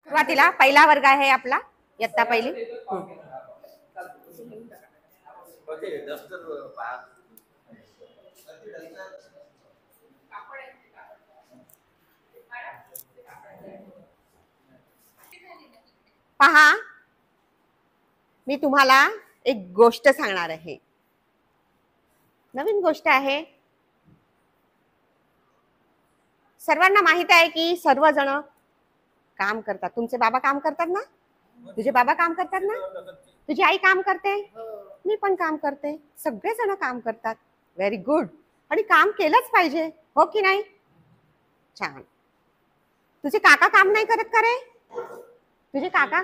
सुरुवातीला पहिला वर्ग आहे आपला, इयत्ता पहिली. पहा, मी तुम्हाला एक गोष्ट सांगणार आहे. नवीन गोष्ट आहे. सर्वांना माहित आहे की सर्वजण काम करतात. तुमचे बाबा काम करतात ना, तुझे बाबा काम करतात ना, तुझी आई काम करते, मी पण काम करते, सगळेजण काम करतात. Very good. आणि काम केलंच पाहिजे, हो की नाही? छान. तुझे काका काम नाही करत का रे? तुझे काका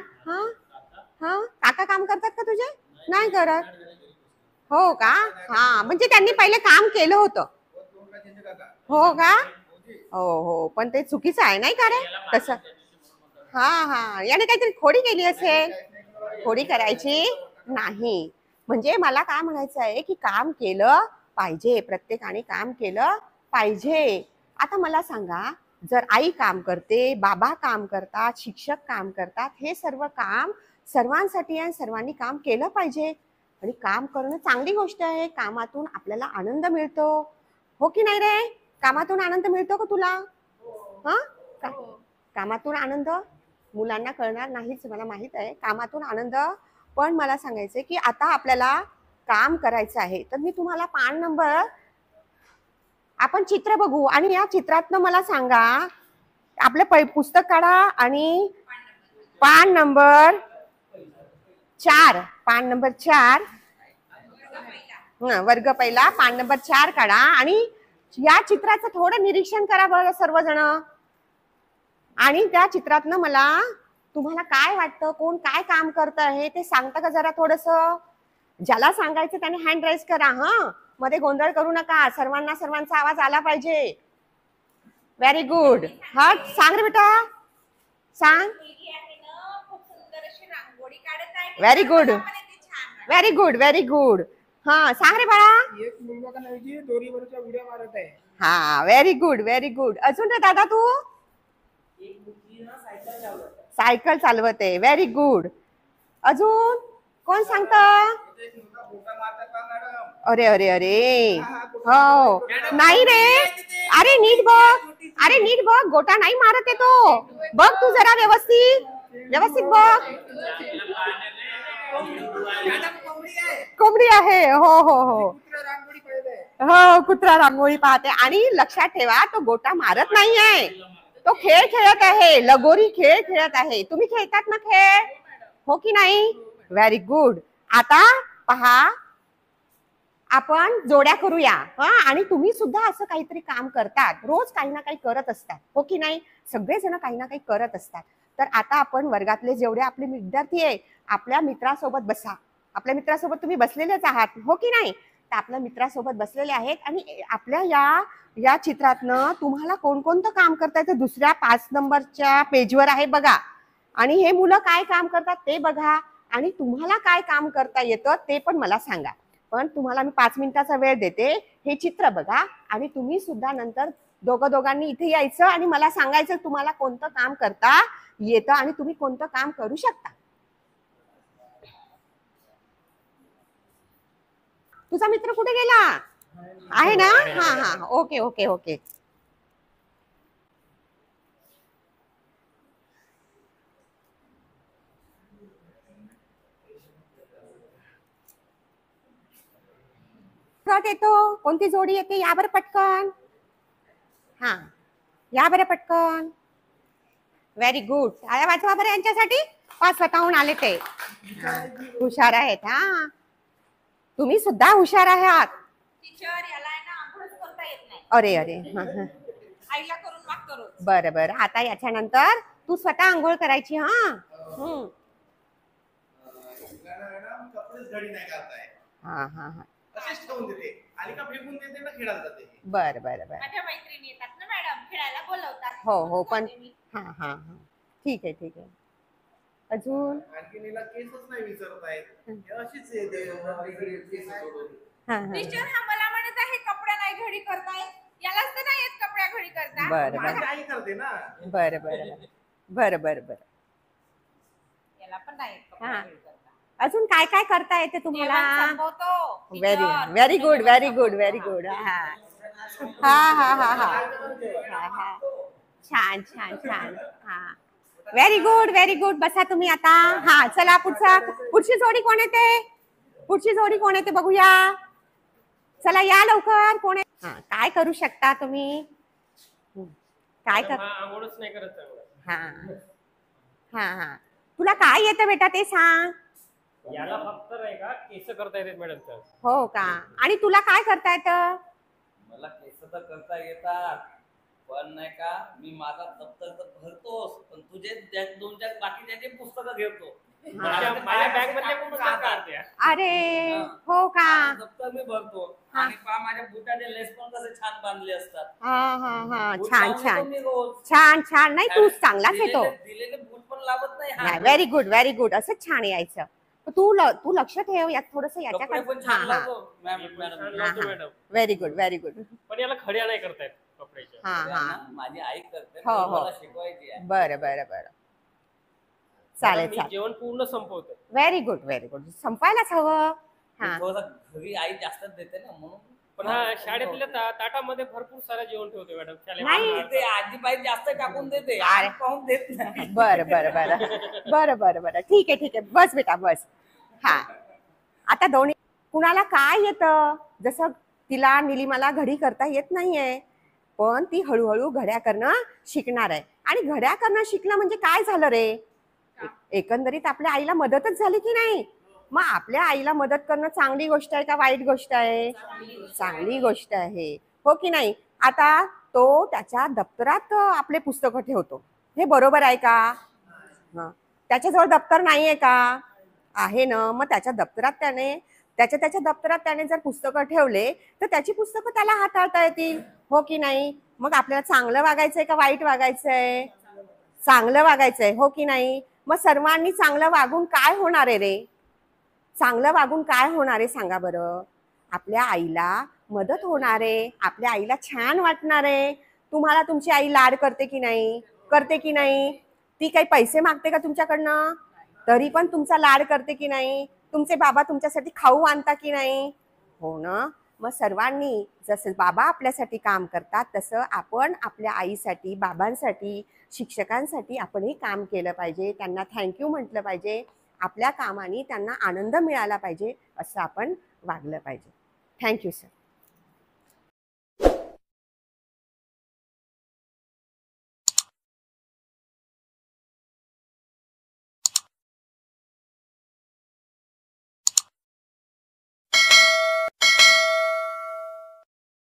काका काम करतात का तुझे? नाही करत. हो का? हा, म्हणजे त्यांनी पहिले काम केलं होतं. हो का? हो हो, पण ते चुकीचं आहे नाही का रे तसं? हा, याने काहीतरी खोडी केली असेल. खोडी करायची नाही. म्हणजे मला काय म्हणायचं आहे की काम केलं पाहिजे, प्रत्येकाने काम केलं पाहिजे. आता मला सांगा, जर आई काम करते, बाबा काम करतात, शिक्षक काम करतात, हे सर्व काम सर्वांसाठी आणि सर्वांनी काम केलं पाहिजे. आणि काम करणं चांगली गोष्ट आहे. कामातून आपल्याला आनंद मिळतो, हो की नाही रे? कामातून आनंद मिळतो का तुला? कामातून आनंद मुलांना कळणार नाहीच, मला माहित आहे. कामातून आनंद. पण मला सांगायचंय की आता आपल्याला काम करायचं आहे, तर मी तुम्हाला पान नंबर, आपण चित्र बघू आणि या चित्रातनं मला सांगा, आपलं पुस्तक काढा आणि पान नंबर 4, पान नंबर 4, वर्ग पहिला, पान नंबर 4 काढा आणि या चित्राचं थोडं निरीक्षण करा बरं सर्वजण. आणि त्या चित्रातनं मला तुम्हाला काय वाटतं, कोण काय काम करत आहे ते सांगता का जरा थोडस? ज्याला सांगायचं त्याने हँड राईज करा. मध्ये गोंधळ करू नका, सर्वांचा आवाज आला पाहिजे. Very good. हा, सांग रे बेटा, सांग. Very good, very good, very good. हा, सांग रे बाळा. एक मुलगा का नाही दोरीवरच्या उड्या मारत आहे. हा, व्हेरी गुड, व्हेरी गुड. अजून रे दादा तू? सायकल चालवत आहे. Very good. अजून कोण सांगत? अरे अरे अरे, हो नाही रे, अरे नीट बघ, अरे नीट बघ, गोटा नाही मारत आहे तो. बघ तू जरा व्यवस्थित बघ. कोंबडी आहे. हो हो हो हो, कुत्रा रांगोळी पाहते. आणि लक्षात ठेवा, तो गोटा मारत नाहीये, तो खेळ खेळत आहे, लगोरी खेळ खेळत आहे. तुम्ही खेळतात ना खेळ, हो की नाही? Very good. आता पहा, आपण जोड्या करूया. आणि तुम्ही सुद्धा असं काहीतरी काम करतात, रोज काही ना काही करत असतात, हो की नाही? सगळेजण काही ना काही करत असतात. तर आता आपण वर्गातले जेवढे आपले विद्यार्थी आहे, आपल्या मित्रासोबत बसा. आपल्या मित्रासोबत तुम्ही बसलेलेच आहात, हो की नाही? तर आपल्या मित्रासोबत बसलेले आहेत आणि आपल्या या चित्रातनं तुम्हाला कोणकोणतं काम करता येतं दुसऱ्या 5 नंबरच्या पेजवर आहे बघा. आणि हे मुलं काय काम करतात ते बघा, आणि तुम्हाला काय काम करता येतं ते पण मला सांगा. पण तुम्हाला मी 5 मिनिटाचा वेळ देते. हे चित्र बघा आणि तुम्ही सुद्धा नंतर दोघांनी इथे यायचं आणि मला सांगायचं तुम्हाला कोणतं काम करता येतं आणि तुम्ही कोणतं काम करू शकता. तुझा मित्र कुठे गेला आहे ना? हा, ओके ओके ओके. येतो, कोणती जोडी येते या बरं पटकन. हा, या बरं पटकन. Very good. टाळ्या वाजवा बरं यांच्यासाठी. स्वतःहून आले ते, हुशार आहेत. हा, तुम्ही सुद्धा हुशार आहात. अरे अरे, बरं बरं. आता याच्यानंतर तू स्वतः आंघोळ करायची. हा, हा हा हा, बरं बरं बरं. हो हो, पण हा हा हा, ठीक आहे ठीक आहे. अजून बरं बरं बरं बरं बरं बरं. त्याला पण नाही कपडे हा. हे करता. अजून काय काय करता येते जेवण तुम्हाला? संपवतो, व्हेरी kitchen, व्हेरी गुड जेवण व्हेरी गुड संपवतो. व्हेरी हा. गुड. हा हा हा हा हा हा. छान छान छान. हा व्हेरी गुड व्हेरी गुड. बसा तुम्ही आता. हा चला पुढची जोडी कोण येते? पुढची जोडी कोण येते बघूया. चला या लवकर. कोण आहे? हा काय करू शकता तुम्ही? काय कर? आंघोळच नाही करत चांगलं. हा हा हा. तुला काय येतं बेटा ते सांग. याला फक्त नाही का केस करता येतात मॅडम तर. हो का? आणि तुला काय करता येतं? मला केस तर करता येतात पण नाही का मी माझा दप्तर तर भरतोच पण तुझे दोन चार बाकी त्याचे पुस्तकं घेतो. माझ्या बॅग मधले पण पुस्तक काढते. अरे हो का? माझं दप्तर मी भरतो आणि पहा माझ्या बुटाचे लेस पण कसे छान बांधले असतात. हा हा हा. बूट छान लावून येतो छान मी रोज. छान छान. नाही तू चांगलाच येतो. दिलेले बूट पण लावत नाही नाही व्हेरी गुड व्हेरी गुड. असंच छान यायचं. तू लक्ष ठेव यात थोडस कपडे याच्याकडे. पण हा छान हा लावतो madam. Madam very good very good. पण याला खड्या नाही करतायत कपड्याच्या. हा हा. माझी आई करते हो, हो. मला शिकवायची आहे. बरं बरं बरं. चालेल मी चालेल. जेवण पूर्ण संपवतो. Very good very good. संपायलाच हवं. हा थोडंसं घरी आई जास्तच देते ना म्हणून. पण हा शाळेतल्या ताटामध्ये भरपूर सारं जेवण ठेवते मॅडम. नाही. ते आजीबाई जास्त टाकून देते अरे. आई पाहून देत नाही. बरं बरं बरं बरं बरं बरं. ठीक आहे ठीक आहे. बस बेटा बस. हा आता दोन्ही कुणाला काय येतं? जसं तिला निलिमाला घडी करता येत नाहीये पण ती हळूहळू घड्या करणं शिकणार आहे. आणि घड्या करणं शिकणं म्हणजे काय झालं रे? एकंदरीत आपल्या आईला मदतच झाली की नाही? मग आपल्या आईला मदत करणं चांगली गोष्ट आहे का वाईट गोष्ट आहे? चांगली गोष्ट आहे हो की नाही? आता तो त्याच्या दप्तरात आपले पुस्तकं ठेवतो हे बरोबर आहे का? हं. त्याच्याजवळ दप्तर नाहीये का? आहे ना. मग त्याच्या दप्तरात त्याने जर पुस्तकं ठेवले तर त्याची पुस्तकं त्याला हाताळता येतील हो की नाही? मग आपल्याला चांगलं वागायचंय का वाईट वागायचंय? चांगलं वागायचंय हो की नाही? मग सर्वांनी चांगलं वागून काय होणार आहे रे? चांगलं वागून काय होणार आहे सांगा बरं? आपल्या आईला मदत होणार आहे. आपल्या आईला छान वाटणार आहे. तुम्हाला तुमची आई लाड करते की नाही? करते की नाही? ती काही पैसे मागते का तुमच्याकडनं? तरी पण तुमचा लाड करते की नाही? तुमचे बाबा तुमच्यासाठी खाऊ आणता की नाही? हो ना. मग सर्वांनी जसं बाबा आपल्यासाठी काम करतात तसं आपण आपल्या आईसाठी, बाबांसाठी, शिक्षकांसाठी आपणही काम केलं पाहिजे. त्यांना थँक्यू म्हटलं पाहिजे. आपल्या कामाने त्यांना आनंद मिळाला पाहिजे असं आपण वागलं पाहिजे. Thank you sir.